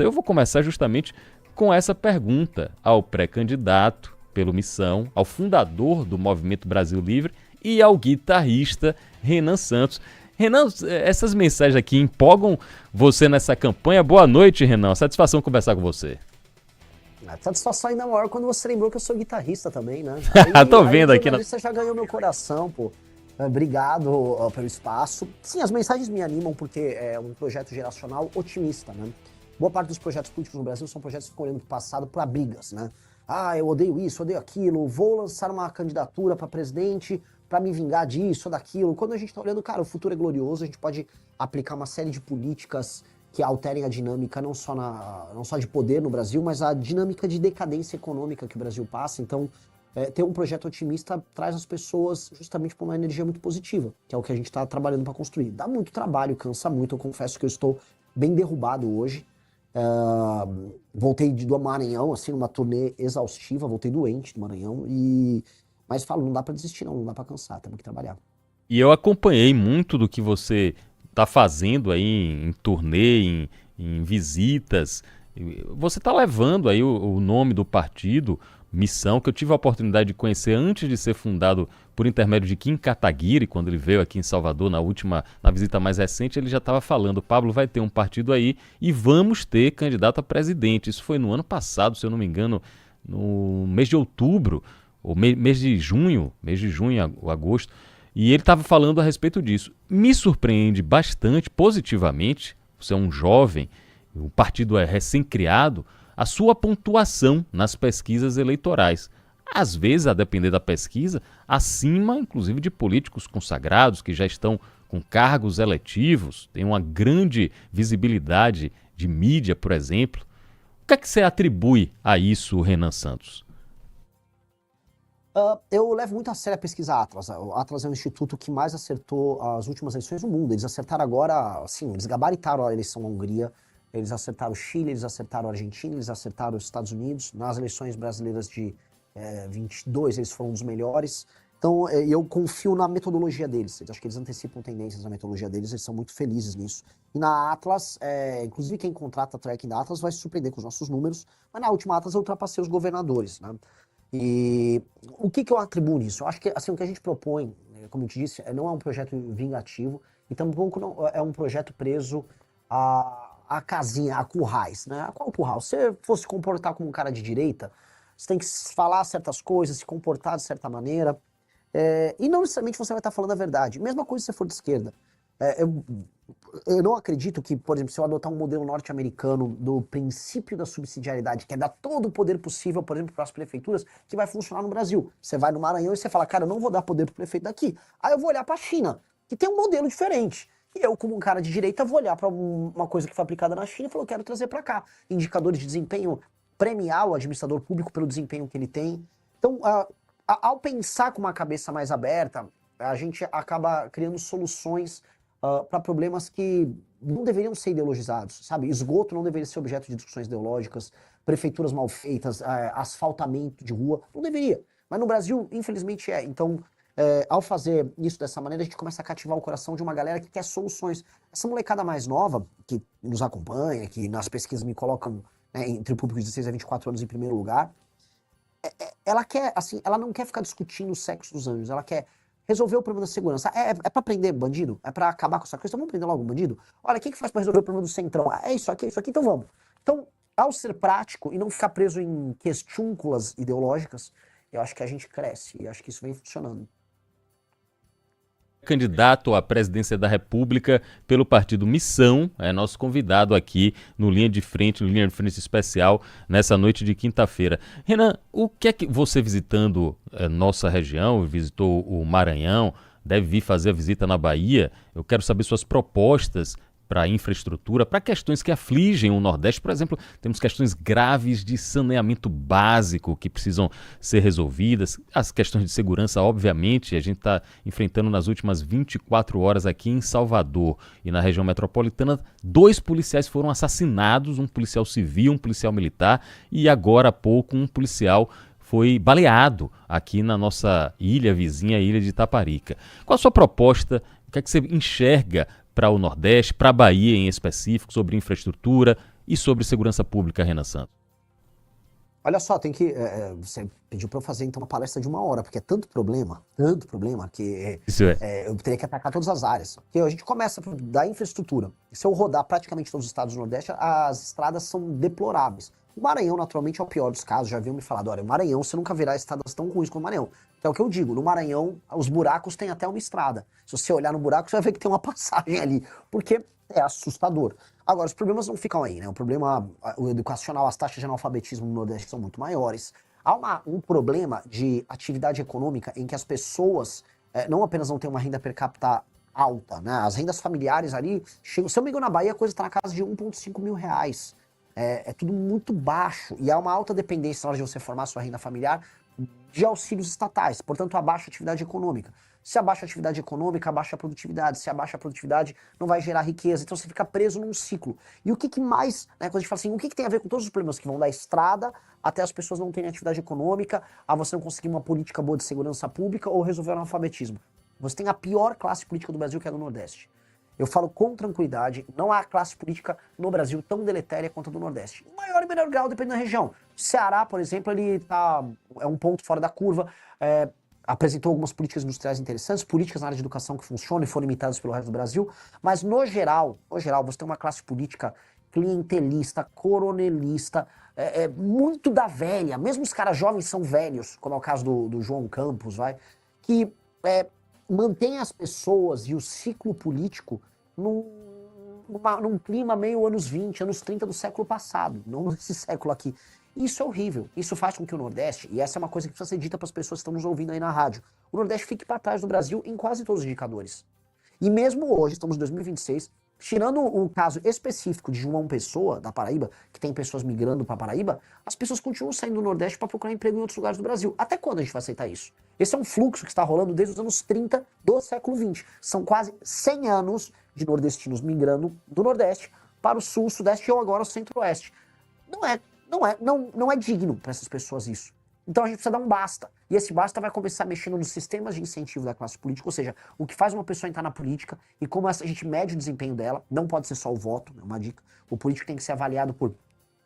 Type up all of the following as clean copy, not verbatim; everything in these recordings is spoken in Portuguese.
Eu vou começar justamente com essa pergunta ao pré-candidato pelo Missão, ao fundador do Movimento Brasil Livre e ao guitarrista Renan Santos. Renan, essas mensagens aqui empolgam você nessa campanha? Boa noite, Renan. Satisfação conversar com você. A satisfação ainda maior quando você lembrou que eu sou guitarrista também, né? Tô vendo aqui. Você já ganhou meu coração, pô. Obrigado pelo espaço. Sim, as mensagens me animam porque é um projeto geracional otimista, né? Boa parte dos projetos políticos no Brasil são projetos que ficam olhando pro passado para brigas, né? Ah, eu odeio isso, odeio aquilo, vou lançar uma candidatura para presidente para me vingar disso ou daquilo. Quando a gente tá olhando, cara, o futuro é glorioso, a gente pode aplicar uma série de políticas que alterem a dinâmica não só de poder no Brasil, mas a dinâmica de decadência econômica que o Brasil passa. Então, ter um projeto otimista traz as pessoas justamente para uma energia muito positiva, que é o que a gente está trabalhando para construir. Dá muito trabalho, cansa muito, eu confesso que eu estou bem derrubado hoje. Voltei do Maranhão, assim, numa turnê exaustiva, voltei doente do Maranhão, mas falo, não dá para desistir não dá para cansar, temos que trabalhar. E eu acompanhei muito do que você está fazendo aí em turnê, em visitas. Você está levando aí o nome do partido, Missão, que eu tive a oportunidade de conhecer antes de ser fundado por intermédio de Kim Kataguiri, quando ele veio aqui em Salvador na visita mais recente, ele já estava falando, Pablo, vai ter um partido aí e vamos ter candidato a presidente. Isso foi no ano passado, se eu não me engano, no mês de outubro, ou mês de junho, ou agosto, e ele estava falando a respeito disso. Me surpreende bastante, positivamente, você é um jovem, o partido é recém-criado, a sua pontuação nas pesquisas eleitorais. Às vezes, a depender da pesquisa, acima, inclusive, de políticos consagrados que já estão com cargos eletivos, têm uma grande visibilidade de mídia, por exemplo. O que é que você atribui a isso, Renan Santos? Eu levo muito a sério a pesquisa Atlas. O Atlas é um instituto que mais acertou as últimas eleições do mundo. Eles acertaram agora, assim, eles gabaritaram a eleição na Hungria, eles acertaram o Chile, eles acertaram a Argentina, eles acertaram os Estados Unidos. Nas eleições brasileiras de 22, eles foram um dos melhores. Então, eu confio na metodologia deles. Eu acho que eles antecipam tendências na metodologia deles, eles são muito felizes nisso. E na Atlas, inclusive quem contrata a tracking da Atlas vai se surpreender com os nossos números, mas na última Atlas eu ultrapassei os governadores, né? E o que eu atribuo nisso? Eu acho que assim, o que a gente propõe, como eu te disse, não é um projeto vingativo e tampouco não é um projeto preso a casinha, a currais, né? Qual curral? Se você fosse se comportar como um cara de direita, você tem que falar certas coisas, se comportar de certa maneira, e não necessariamente você vai estar falando a verdade. Mesma coisa se você for de esquerda. Eu não acredito que, por exemplo, se eu adotar um modelo norte-americano do princípio da subsidiariedade, que é dar todo o poder possível, por exemplo, para as prefeituras, que vai funcionar no Brasil. Você vai no Maranhão e você fala, cara, eu não vou dar poder para o prefeito daqui. Aí eu vou olhar para a China, que tem um modelo diferente. E eu, como um cara de direita, vou olhar para uma coisa que foi aplicada na China e falar, eu quero trazer para cá. Indicadores de desempenho, premiar o administrador público pelo desempenho que ele tem. Então, ao pensar com uma cabeça mais aberta, a gente acaba criando soluções para problemas que não deveriam ser ideologizados, sabe? Esgoto não deveria ser objeto de discussões ideológicas, prefeituras mal feitas, asfaltamento de rua, não deveria. Mas no Brasil, infelizmente, é. Então, ao fazer isso dessa maneira, a gente começa a cativar o coração de uma galera que quer soluções. Essa molecada mais nova, que nos acompanha, que nas pesquisas me colocam entre o público de 16 a 24 anos em primeiro lugar, ela quer, assim, ela não quer ficar discutindo o sexo dos anjos, ela quer resolver o problema da segurança. É pra prender bandido? É pra acabar com essa coisa? Então vamos prender logo o bandido? Olha, o que faz pra resolver o problema do centrão? É isso aqui, então vamos. Então, ao ser prático e não ficar preso em questúnculas ideológicas, eu acho que a gente cresce e acho que isso vem funcionando. Candidato à presidência da República pelo partido Missão, é nosso convidado aqui no Linha de Frente especial, nessa noite de quinta-feira. Renan, o que é que você visitando nossa região, visitou o Maranhão, deve vir fazer a visita na Bahia, eu quero saber suas propostas para infraestrutura, para questões que afligem o Nordeste. Por exemplo, temos questões graves de saneamento básico que precisam ser resolvidas. As questões de segurança, obviamente, a gente está enfrentando nas últimas 24 horas aqui em Salvador e na região metropolitana. 2 policiais foram assassinados, um policial civil, um policial militar e agora há pouco um policial foi baleado aqui na nossa ilha vizinha, a ilha de Itaparica. Qual a sua proposta? O que é que você enxerga para o Nordeste, para a Bahia em específico, sobre infraestrutura e sobre segurança pública, Renan Santos? Olha só, tem que. Você pediu para eu fazer então uma palestra de 1 hora, porque é tanto problema, que Isso é. eu teria que atacar todas as áreas. Porque a gente começa da infraestrutura. Se eu rodar praticamente todos os estados do Nordeste, as estradas são deploráveis. O Maranhão, naturalmente, é o pior dos casos. Já haviam me falado, olha, o Maranhão, você nunca verá estradas tão ruins como o Maranhão. Que é o que eu digo, no Maranhão, os buracos têm até uma estrada. Se você olhar no buraco, você vai ver que tem uma passagem ali. Porque é assustador. Agora, os problemas não ficam aí, né? O problema o educacional, as taxas de analfabetismo no Nordeste são muito maiores. Há um problema de atividade econômica em que as pessoas não apenas não têm uma renda per capita alta, né? As rendas familiares ali, chegam, se eu me engano, na Bahia a coisa está na casa de 1,5 mil reais. É tudo muito baixo. E há uma alta dependência na hora de você formar sua renda familiar de auxílios estatais, portanto, abaixa a atividade econômica. Se abaixa a atividade econômica, abaixa a produtividade. Se abaixa a produtividade, não vai gerar riqueza. Então você fica preso num ciclo. E o que mais, né, quando a gente fala assim, o que tem a ver com todos os problemas que vão da estrada até as pessoas não terem atividade econômica, a você não conseguir uma política boa de segurança pública ou resolver o analfabetismo? Você tem a pior classe política do Brasil, que é a do Nordeste. Eu falo com tranquilidade, não há classe política no Brasil tão deletéria quanto a do Nordeste. Em maior e menor grau, depende da região. Ceará, por exemplo, é um ponto fora da curva, apresentou algumas políticas industriais interessantes, políticas na área de educação que funcionam e foram imitadas pelo resto do Brasil, mas no geral, você tem uma classe política clientelista, coronelista, muito da velha, mesmo os caras jovens são velhos, como é o caso do João Campos, que mantém as pessoas e o ciclo político num clima meio anos 20, anos 30 do século passado, não nesse século aqui. Isso é horrível. Isso faz com que o Nordeste, e essa é uma coisa que precisa ser dita para as pessoas que estão nos ouvindo aí na rádio, o Nordeste fique para trás do Brasil em quase todos os indicadores. E mesmo hoje, estamos em 2026, tirando o caso específico de João Pessoa, da Paraíba, que tem pessoas migrando para Paraíba, as pessoas continuam saindo do Nordeste para procurar emprego em outros lugares do Brasil. Até quando a gente vai aceitar isso? Esse é um fluxo que está rolando desde os anos 30 do século 20. São quase 100 anos de nordestinos migrando do Nordeste para o Sul, Sudeste ou agora o Centro-Oeste. Não é digno para essas pessoas isso. Então a gente precisa dar um basta. E esse basta vai começar mexendo nos sistemas de incentivo da classe política, ou seja, o que faz uma pessoa entrar na política e como a gente mede o desempenho dela. Não pode ser só o voto, é uma dica. O político tem que ser avaliado por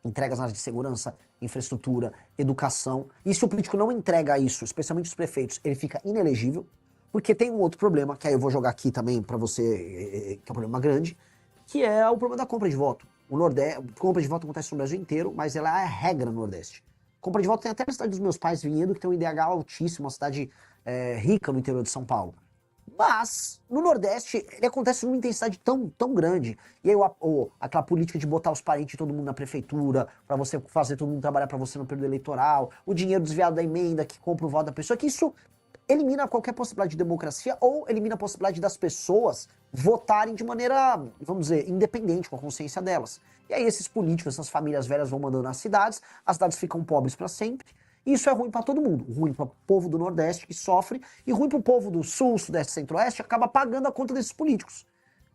entregas na área de segurança, infraestrutura, educação. E se o político não entrega isso, especialmente os prefeitos, ele fica inelegível. Porque tem um outro problema, que aí eu vou jogar aqui também para você, que é um problema grande, que é o problema da compra de voto. O Nordeste, compra de voto acontece no Brasil inteiro, mas ela é a regra no Nordeste. Compra de voto tem até na cidade dos meus pais, Vinhedo, que tem um IDH altíssimo, uma cidade rica no interior de São Paulo. Mas, no Nordeste, ele acontece numa intensidade tão grande. E aí, aquela política de botar os parentes de todo mundo na prefeitura, para você fazer todo mundo trabalhar para você no período eleitoral, o dinheiro desviado da emenda que compra o voto da pessoa, que isso elimina qualquer possibilidade de democracia ou elimina a possibilidade das pessoas votarem de maneira, vamos dizer, independente, com a consciência delas. E aí esses políticos, essas famílias velhas vão mandando nas cidades, as cidades ficam pobres para sempre, e isso é ruim para todo mundo. Ruim para o povo do Nordeste, que sofre, e ruim para o povo do Sul, Sudeste e Centro-Oeste, acaba pagando a conta desses políticos,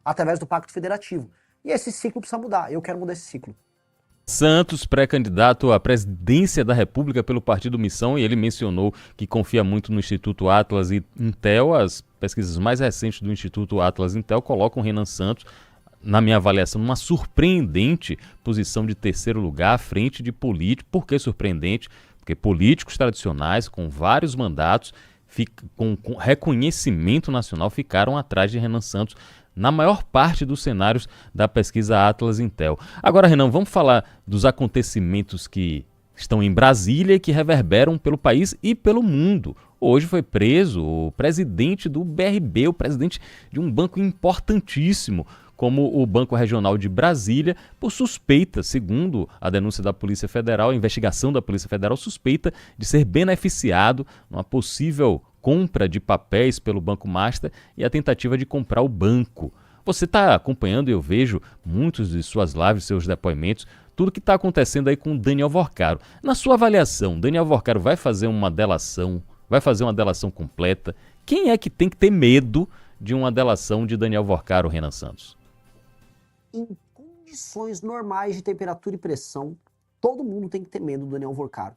através do Pacto Federativo. E esse ciclo precisa mudar, eu quero mudar esse ciclo. Santos, pré-candidato à presidência da República pelo Partido Missão, e ele mencionou que confia muito no Instituto Atlas e Intel. As pesquisas mais recentes do Instituto Atlas e Intel colocam Renan Santos, na minha avaliação, numa surpreendente posição de terceiro lugar à frente de político. Por que surpreendente? Porque políticos tradicionais, com vários mandatos, com reconhecimento nacional, ficaram atrás de Renan Santos na maior parte dos cenários da pesquisa Atlas Intel. Agora, Renan, vamos falar dos acontecimentos que estão em Brasília e que reverberam pelo país e pelo mundo. Hoje foi preso o presidente do BRB, o presidente de um banco importantíssimo, como o Banco Regional de Brasília, por suspeita, segundo a denúncia da Polícia Federal, a investigação da Polícia Federal, suspeita de ser beneficiado numa possível compra de papéis pelo Banco Master e a tentativa de comprar o banco. Você está acompanhando, eu vejo muitos de suas lives, seus depoimentos, tudo que está acontecendo aí com Daniel Vorcaro. Na sua avaliação, Daniel Vorcaro vai fazer uma delação completa? Quem é que tem que ter medo de uma delação de Daniel Vorcaro, Renan Santos? Em condições normais de temperatura e pressão, todo mundo tem que ter medo do Daniel Vorcaro.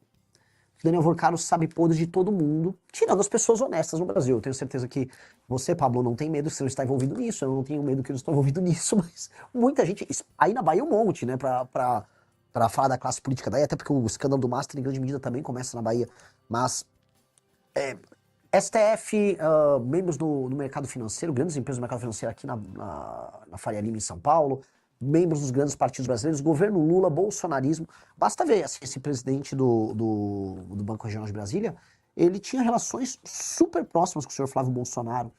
que Daniel Vorcaro sabe podres de todo mundo, tirando as pessoas honestas no Brasil. Eu tenho certeza que você, Pablo, não tem medo que você não está envolvido nisso, eu não tenho medo que eu não estou envolvido nisso, mas muita gente, aí na Bahia um monte, né, pra falar da classe política daí, até porque o escândalo do Master em grande medida também começa na Bahia, mas STF, membros do mercado financeiro, grandes empresas do mercado financeiro aqui na Faria Lima, em São Paulo, membros dos grandes partidos brasileiros, governo Lula, bolsonarismo. Basta ver, assim, esse presidente do Banco Regional de Brasília, ele tinha relações super próximas com o senhor Flávio Bolsonaro.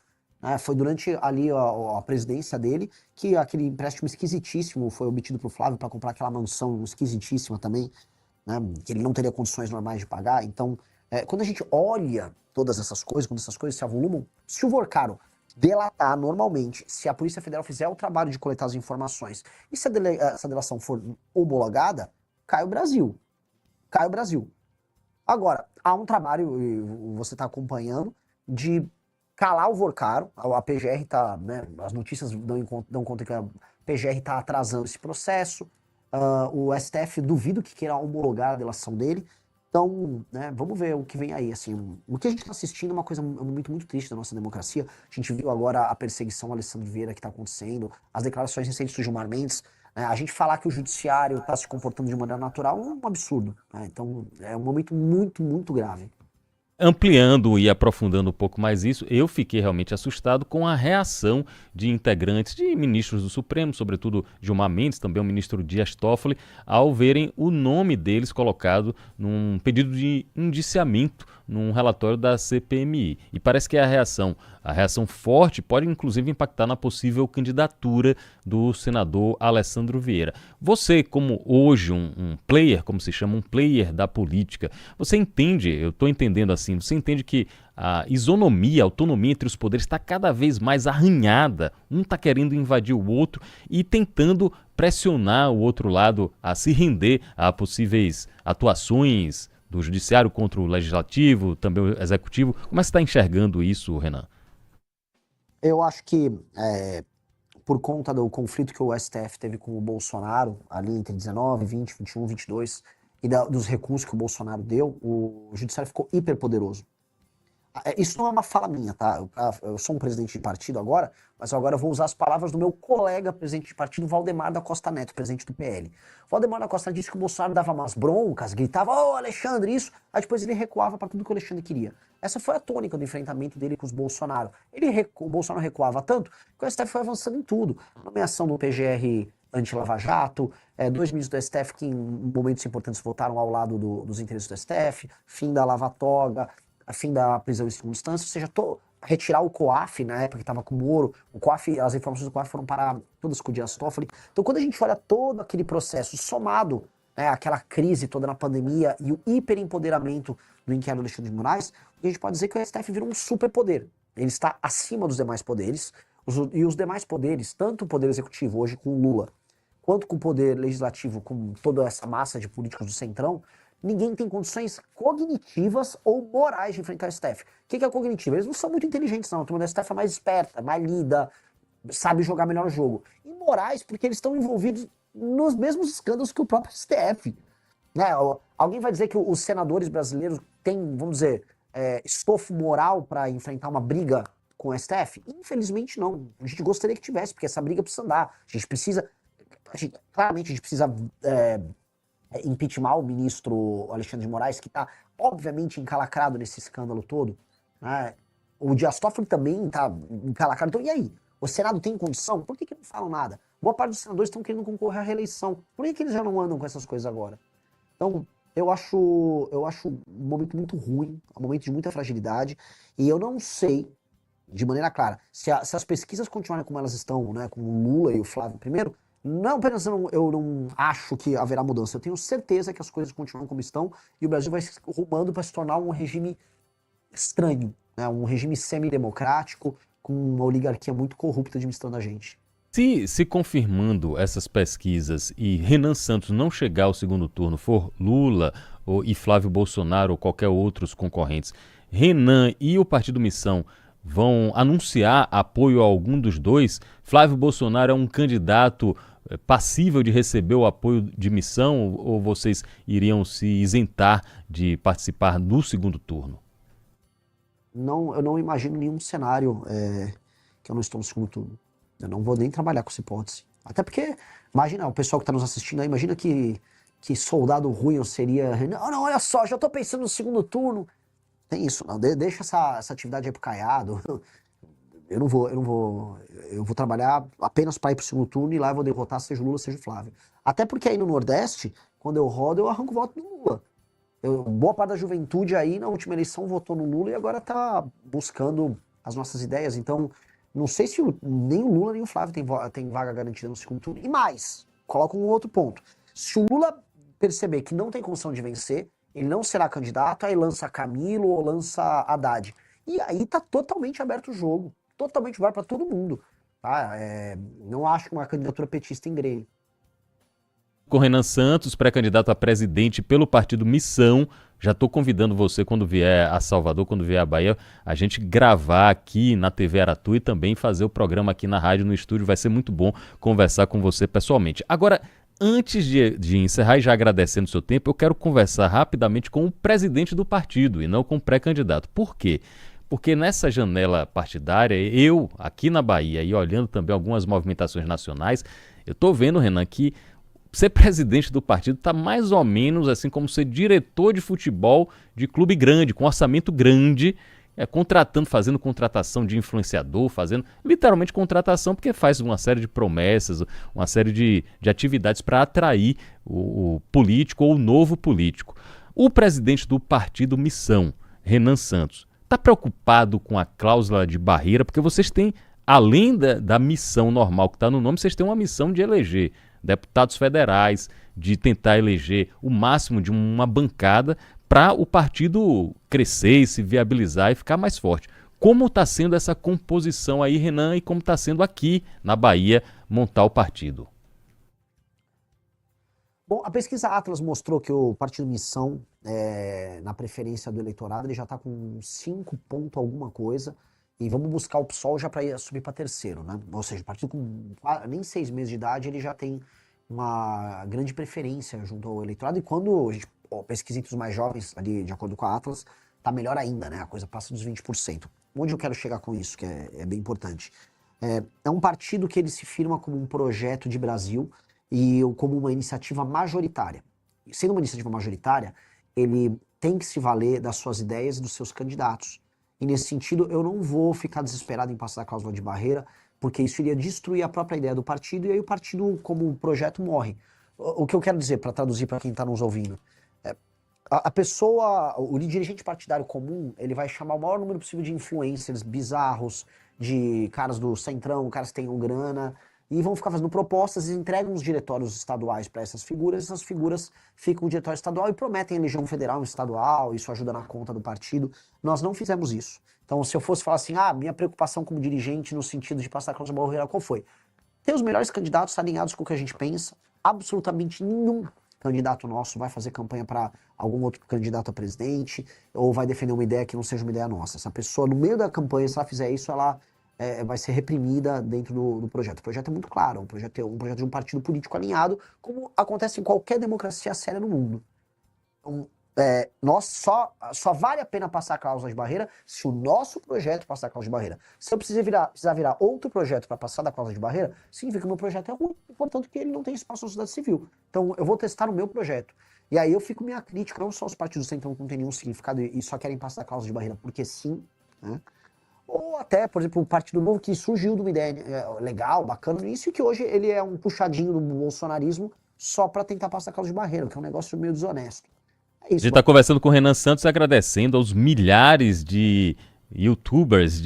Né? Foi durante ali a presidência dele que aquele empréstimo esquisitíssimo foi obtido para o Flávio para comprar aquela mansão esquisitíssima também, né? Que ele não teria condições normais de pagar. Então, quando a gente olha todas essas coisas, quando essas coisas se avolumam, se o Vorcaro delatar normalmente, se a Polícia Federal fizer o trabalho de coletar as informações e se essa delação for homologada, cai o Brasil. Cai o Brasil. Agora, há um trabalho, e você está acompanhando, de calar o Vorcaro. A PGR está, né, as notícias dão conta que a PGR está atrasando esse processo. O STF duvido que queira homologar a delação dele. Então, né, vamos ver o que vem aí. Assim, o que a gente está assistindo é uma coisa muito, muito triste da nossa democracia. A gente viu agora a perseguição ao Alessandro Vieira que está acontecendo, as declarações recentes do Gilmar Mendes. Né, a gente falar que o judiciário está se comportando de maneira natural é um absurdo. Né, então, é um momento muito, muito grave. Ampliando e aprofundando um pouco mais isso, eu fiquei realmente assustado com a reação de integrantes, de ministros do Supremo, sobretudo Gilmar Mendes, também o ministro Dias Toffoli, ao verem o nome deles colocado num pedido de indiciamento num relatório da CPMI. E parece que a reação forte pode inclusive impactar na possível candidatura do senador Alessandro Vieira. Você, como hoje um player, como se chama, um player da política, você entende, eu estou entendendo assim, você entende que a isonomia, a autonomia entre os poderes está cada vez mais arranhada, um está querendo invadir o outro e tentando pressionar o outro lado a se render a possíveis atuações do judiciário contra o legislativo, também o executivo. Como é que você está enxergando isso, Renan? Eu acho que por conta do conflito que o STF teve com o Bolsonaro, ali entre 19, 20, 21, 22, e dos recursos que o Bolsonaro deu, o judiciário ficou hiperpoderoso. Isso não é uma fala minha, tá? Eu sou um presidente de partido agora, mas agora eu vou usar as palavras do meu colega presidente de partido, Valdemar da Costa Neto, presidente do PL. Valdemar da Costa Neto disse que o Bolsonaro dava umas broncas, gritava, ô Alexandre, isso, aí depois ele recuava para tudo que o Alexandre queria. Essa foi a tônica do enfrentamento dele com os Bolsonaro. O Bolsonaro recuava tanto que o STF foi avançando em tudo. Nomeação do PGR anti-Lava Jato, 2 ministros do STF que em momentos importantes votaram ao lado dos interesses do STF, fim da Lava Toga, fim da prisão em segunda instância, ou seja, retirar o COAF, na época que estava com o Moro, o COAF, as informações do COAF foram parar todas com o Dias Toffoli. Então, quando a gente olha todo aquele processo somado, né, aquela crise toda na pandemia e o hiperempoderamento do inquérito do Alexandre de Moraes, a gente pode dizer que o STF virou um superpoder. Ele está acima dos demais poderes, e os demais poderes, tanto o poder executivo hoje com o Lula, quanto com o poder legislativo, com toda essa massa de políticos do Centrão, ninguém tem condições cognitivas ou morais de enfrentar o STF. O que é cognitivo? Eles não são muito inteligentes, não. A turma do STF é mais esperta, mais lida, sabe jogar melhor o jogo. E morais, porque eles estão envolvidos nos mesmos escândalos que o próprio STF. Né? Alguém vai dizer que os senadores brasileiros têm, vamos dizer, estofo moral para enfrentar uma briga com o STF? Infelizmente não. A gente gostaria que tivesse, porque essa briga precisa andar. A gente precisa... claramente a gente precisa... impeachment o ministro Alexandre de Moraes, que está obviamente encalacrado nesse escândalo todo. Né? O Dias Toffoli também está encalacrado. Então, e aí? O Senado tem condição? Por que não falam nada? Boa parte dos senadores estão querendo concorrer à reeleição. Por que eles já não andam com essas coisas agora? Então, eu acho um momento muito ruim, um momento de muita fragilidade, e eu não sei, de maneira clara, se as pesquisas continuarem como elas estão, né, com o Lula e o Flávio primeiro, não apenas eu não acho que haverá mudança, eu tenho certeza que as coisas continuam como estão e o Brasil vai se rumando para se tornar um regime estranho, né? Um regime semidemocrático, com uma oligarquia muito corrupta administrando a gente. Se confirmando essas pesquisas e Renan Santos não chegar ao segundo turno, for Lula e Flávio Bolsonaro ou qualquer outros concorrentes, Renan e o Partido Missão vão anunciar apoio a algum dos dois? Flávio Bolsonaro é um candidato passível de receber o apoio de Missão ou vocês iriam se isentar de participar do segundo turno? Não, eu não imagino nenhum cenário que eu não estou no segundo turno. Eu não vou nem trabalhar com essa hipótese. Até porque, imagina, o pessoal que está nos assistindo aí, imagina que soldado ruim eu seria. Não, olha só, já estou pensando no segundo turno. Tem isso, não. Deixa essa atividade aí pro Caiado. Eu vou trabalhar apenas para ir pro segundo turno e lá eu vou derrotar seja o Lula, seja o Flávio. Até porque aí no Nordeste, quando eu rodo, eu arranco o voto do Lula. Boa parte da juventude aí na última eleição votou no Lula e agora tá buscando as nossas ideias. Então, não sei se nem o Lula nem o Flávio tem vaga garantida no segundo turno. E mais, coloco um outro ponto. Se o Lula perceber que não tem condição de vencer, ele não será candidato, aí lança Camilo ou lança Haddad. E aí tá totalmente aberto o jogo. Totalmente aberto para todo mundo. Tá? Não acho uma candidatura petista engrene. Com Renan Santos, pré-candidato a presidente pelo partido Missão. Já estou convidando você, quando vier a Salvador, quando vier a Bahia, a gente gravar aqui na TV Aratu e também fazer o programa aqui na rádio, no estúdio. Vai ser muito bom conversar com você pessoalmente. Agora, antes de encerrar e já agradecendo o seu tempo, eu quero conversar rapidamente com o presidente do partido e não com o pré-candidato. Por quê? Porque nessa janela partidária, eu, aqui na Bahia, e olhando também algumas movimentações nacionais, eu estou vendo, Renan, que ser presidente do partido está mais ou menos assim como ser diretor de futebol de clube grande, com orçamento grande, fazendo contratação de influenciador, fazendo literalmente contratação, porque faz uma série de promessas, uma série de atividades para atrair o político ou o novo político. O presidente do partido Missão, Renan Santos, está preocupado com a cláusula de barreira, porque vocês têm, além da missão normal que está no nome, vocês têm uma missão de eleger deputados federais, de tentar eleger o máximo de uma bancada para o partido crescer e se viabilizar e ficar mais forte. Como está sendo essa composição aí, Renan, e como está sendo aqui na Bahia montar o partido? Bom, a pesquisa Atlas mostrou que o partido Missão, na preferência do eleitorado, ele já está com 5 ponto alguma coisa. E vamos buscar o PSOL já para subir para terceiro, né? Ou seja, o partido com nem 6 meses de idade, ele já tem uma grande preferência junto ao eleitorado. E quando a gente pesquisa entre os mais jovens, ali, de acordo com a Atlas, tá melhor ainda, né? A coisa passa dos 20%. Onde eu quero chegar com isso, que é bem importante? É um partido que ele se firma como um projeto de Brasil e como uma iniciativa majoritária. Sendo uma iniciativa majoritária, ele tem que se valer das suas ideias e dos seus candidatos. E nesse sentido, eu não vou ficar desesperado em passar a cláusula de barreira, porque isso iria destruir a própria ideia do partido, e aí o partido, como projeto, morre. O que eu quero dizer, para traduzir para quem está nos ouvindo, a pessoa, o dirigente partidário comum, ele vai chamar o maior número possível de influencers bizarros, de caras do centrão, caras que tenham grana, e vão ficar fazendo propostas e entregam os diretórios estaduais para essas figuras ficam no diretório estadual e prometem eleição federal e estadual, isso ajuda na conta do partido. Nós não fizemos isso. Então, se eu fosse falar assim, minha preocupação como dirigente no sentido de passar a cláusula de barreira, qual foi? Ter os melhores candidatos alinhados com o que a gente pensa, absolutamente nenhum candidato nosso vai fazer campanha para algum outro candidato a presidente ou vai defender uma ideia que não seja uma ideia nossa. Essa pessoa, no meio da campanha, se ela fizer isso, ela vai ser reprimida dentro do projeto. O projeto é muito claro, um projeto de um partido político alinhado, como acontece em qualquer democracia séria no mundo. Então, só vale a pena passar a cláusula de barreira se o nosso projeto passar a cláusula de barreira. Se eu precisar virar outro projeto para passar da cláusula de barreira, significa que o meu projeto é ruim, portanto que ele não tem espaço na sociedade civil. Então eu vou testar o meu projeto. E aí eu fico minha crítica, não só os partidos do centrão que não tem nenhum significado e só querem passar a cláusula de barreira porque sim, né? Ou até, por exemplo, o Partido Novo que surgiu de uma ideia legal, bacana no início, e que hoje ele é um puxadinho do bolsonarismo só para tentar passar a causa de barreira, que é um negócio meio desonesto. É isso, a gente está conversando com o Renan Santos, agradecendo aos milhares de youtubers,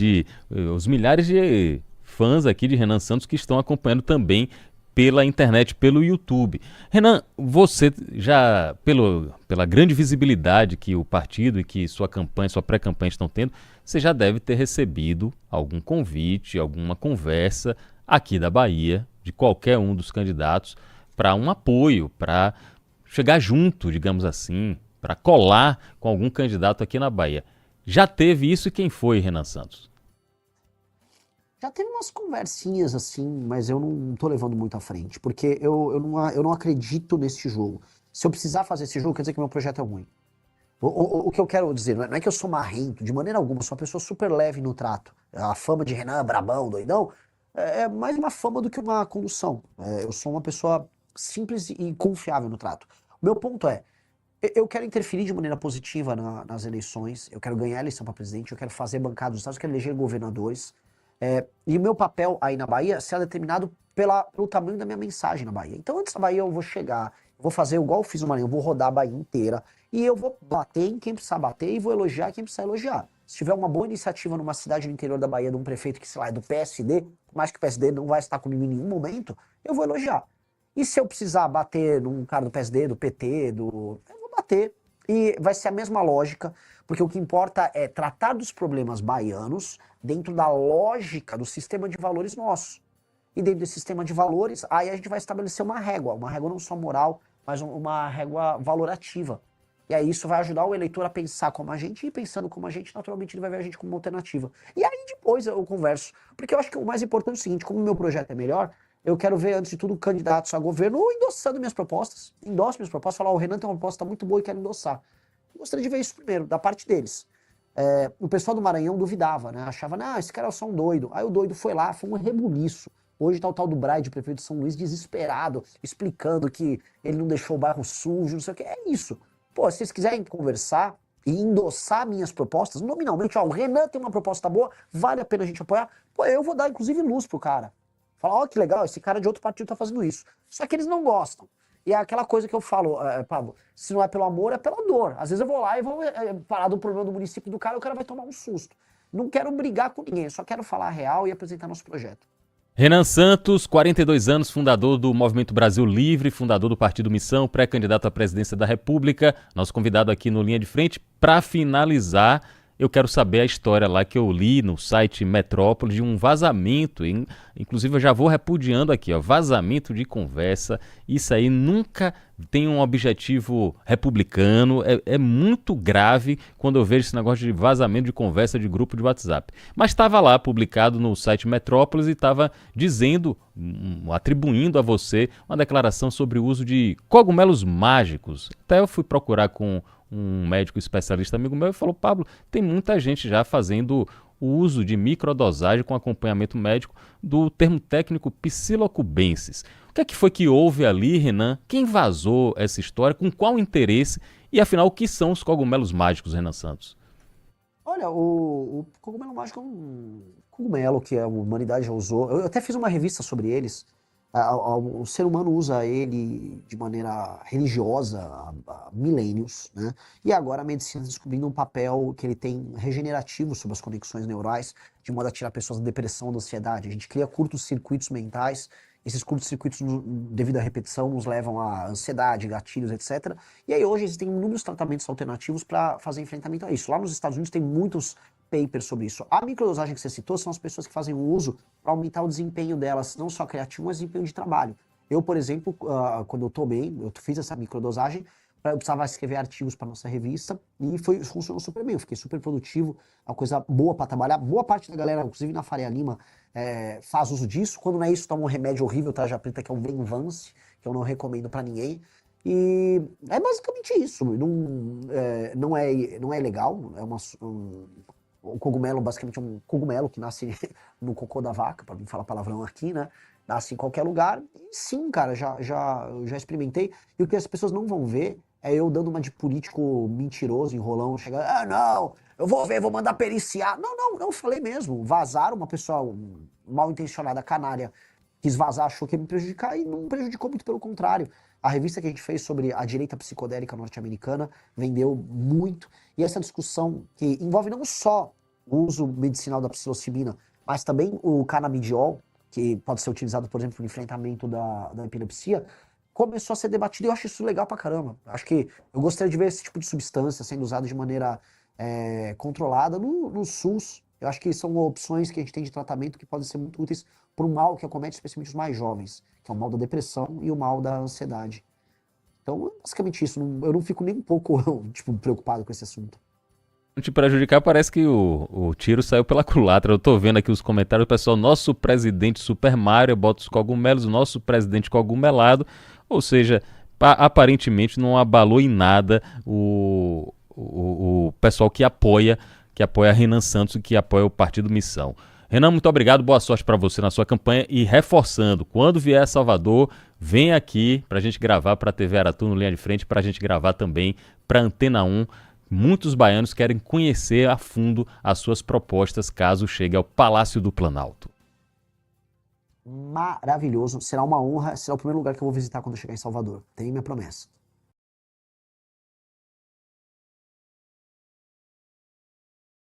os milhares de fãs aqui de Renan Santos que estão acompanhando também pela internet, pelo YouTube. Renan, você já, pela grande visibilidade que o partido e que sua campanha, sua pré-campanha estão tendo, você já deve ter recebido algum convite, alguma conversa aqui da Bahia, de qualquer um dos candidatos, para um apoio, para chegar junto, digamos assim, para colar com algum candidato aqui na Bahia. Já teve isso e quem foi, Renan Santos? Já teve umas conversinhas assim, mas eu não tô levando muito à frente, porque eu não acredito nesse jogo. Se eu precisar fazer esse jogo, quer dizer que meu projeto é ruim. O que eu quero dizer, não é que eu sou marrento, de maneira alguma, eu sou uma pessoa super leve no trato. A fama de Renan, brabão, doidão, é mais uma fama do que uma condução. Eu sou uma pessoa simples e confiável no trato. O meu ponto é, eu quero interferir de maneira positiva nas eleições, eu quero ganhar a eleição para presidente, eu quero fazer bancada dos estados, eu quero eleger governadores. E o meu papel aí na Bahia será determinado pelo tamanho da minha mensagem na Bahia. Então, antes da Bahia, eu vou chegar, vou fazer igual eu fiz no Maranhão, eu vou rodar a Bahia inteira e eu vou bater em quem precisar bater e vou elogiar quem precisar elogiar. Se tiver uma boa iniciativa numa cidade no interior da Bahia de um prefeito que, sei lá, é do PSD, por mais que o PSD não vai estar comigo em nenhum momento, eu vou elogiar. E se eu precisar bater num cara do PSD, do PT, eu vou bater. E vai ser a mesma lógica, porque o que importa é tratar dos problemas baianos dentro da lógica do sistema de valores nosso. E dentro desse sistema de valores, aí a gente vai estabelecer uma régua não só moral, mas uma régua valorativa. E aí isso vai ajudar o eleitor a pensar como a gente, e pensando como a gente, naturalmente ele vai ver a gente como uma alternativa. E aí depois eu converso, porque eu acho que o mais importante é o seguinte, como o meu projeto é melhor, eu quero ver, antes de tudo, candidatos a governo endossando minhas propostas, endosso minhas propostas, falar, o Renan tem uma proposta muito boa e quero endossar. Eu gostaria de ver isso primeiro, da parte deles. O pessoal do Maranhão duvidava, né? Achava, não, esse cara é só um doido. Aí o doido foi lá, foi um rebuliço. Hoje tá o tal do Braide, prefeito de São Luís, desesperado, explicando que ele não deixou o bairro sujo, não sei o que. É isso. Pô, se vocês quiserem conversar e endossar minhas propostas, nominalmente, ó, o Renan tem uma proposta boa, vale a pena a gente apoiar, pô, eu vou dar, inclusive, luz pro cara. Falar, ó, que legal, esse cara de outro partido tá fazendo isso. Só que eles não gostam. E é aquela coisa que eu falo, Pablo, se não é pelo amor, é pela dor. Às vezes eu vou lá e vou falar do problema do município do cara e o cara vai tomar um susto. Não quero brigar com ninguém, só quero falar a real e apresentar nosso projeto. Renan Santos, 42 anos, fundador do Movimento Brasil Livre, fundador do Partido Missão, pré-candidato à presidência da República, nosso convidado aqui no Linha de Frente. Para finalizar, eu quero saber a história lá que eu li no site Metrópole de um vazamento, inclusive eu já vou repudiando aqui, ó, vazamento de conversa. Isso aí nunca tem um objetivo republicano, é muito grave quando eu vejo esse negócio de vazamento de conversa de grupo de WhatsApp. Mas estava lá publicado no site Metrópolis e estava dizendo, atribuindo a você uma declaração sobre o uso de cogumelos mágicos. Até eu fui procurar com um médico especialista amigo meu e falou, Pablo, tem muita gente já fazendo o uso de microdosagem com acompanhamento médico do termo técnico psilocubensis. O que foi que houve ali, Renan? Quem vazou essa história? Com qual interesse? E afinal, o que são os cogumelos mágicos, Renan Santos? Olha, o cogumelo mágico é um cogumelo que a humanidade já usou. Eu até fiz uma revista sobre eles. O ser humano usa ele de maneira religiosa há milênios, né? E agora a medicina descobrindo um papel que ele tem regenerativo sobre as conexões neurais, de modo a tirar pessoas da depressão, da ansiedade. A gente cria curtos-circuitos mentais. Esses curtos-circuitos, devido à repetição, nos levam a ansiedade, gatilhos, etc. E aí hoje existem inúmeros tratamentos alternativos para fazer enfrentamento a isso. Lá nos Estados Unidos tem muitos papers sobre isso. A microdosagem que você citou são as pessoas que fazem o uso para aumentar o desempenho delas, não só criativo, mas desempenho de trabalho. Eu, por exemplo, quando eu tomei, eu fiz essa microdosagem, eu precisava escrever artigos para nossa revista e funcionou super bem. Eu fiquei super produtivo, é uma coisa boa para trabalhar. Boa parte da galera, inclusive na Faria Lima, faz uso disso. Quando não é isso, toma um remédio horrível, tarja preta, que é o Venvance, que eu não recomendo para ninguém. E é basicamente isso. Não é legal, o cogumelo basicamente é um cogumelo que nasce no cocô da vaca, para não falar palavrão aqui, né? Nasce em qualquer lugar. E sim, cara, eu já experimentei. E o que as pessoas não vão ver é eu dando uma de político mentiroso, enrolão, chegando, não, eu vou ver, vou mandar periciar. Não, eu falei mesmo. Vazaram, uma pessoa mal intencionada, canária, quis vazar, achou que ia me prejudicar e não prejudicou, muito pelo contrário. A revista que a gente fez sobre a direita psicodélica norte-americana vendeu muito. E essa discussão que envolve não só o uso medicinal da psilocibina, mas também o canabidiol, que pode ser utilizado, por exemplo, no enfrentamento da epilepsia, começou a ser debatido e eu acho isso legal pra caramba. Acho que eu gostaria de ver esse tipo de substância sendo usado de maneira controlada no SUS. Eu acho que são opções que a gente tem de tratamento que podem ser muito úteis para o mal que acomete especialmente os mais jovens, que é o mal da depressão e o mal da ansiedade. Então, é basicamente isso. Eu não fico nem um pouco tipo, preocupado com esse assunto. Não te prejudicar, parece que o tiro saiu pela culatra. Eu tô vendo aqui os comentários, pessoal. Nosso presidente Super Mario bota os cogumelos, nosso presidente cogumelado. Ou seja, aparentemente não abalou em nada o pessoal que apoia Renan Santos e que apoia o Partido Missão. Renan, muito obrigado, boa sorte para você na sua campanha e reforçando, quando vier a Salvador, vem aqui para a gente gravar para a TV Aratu no Linha de Frente, para a gente gravar também para Antena 1. Muitos baianos querem conhecer a fundo as suas propostas caso chegue ao Palácio do Planalto. Maravilhoso, será uma honra, será o primeiro lugar que eu vou visitar quando eu chegar em Salvador. Tenho minha promessa.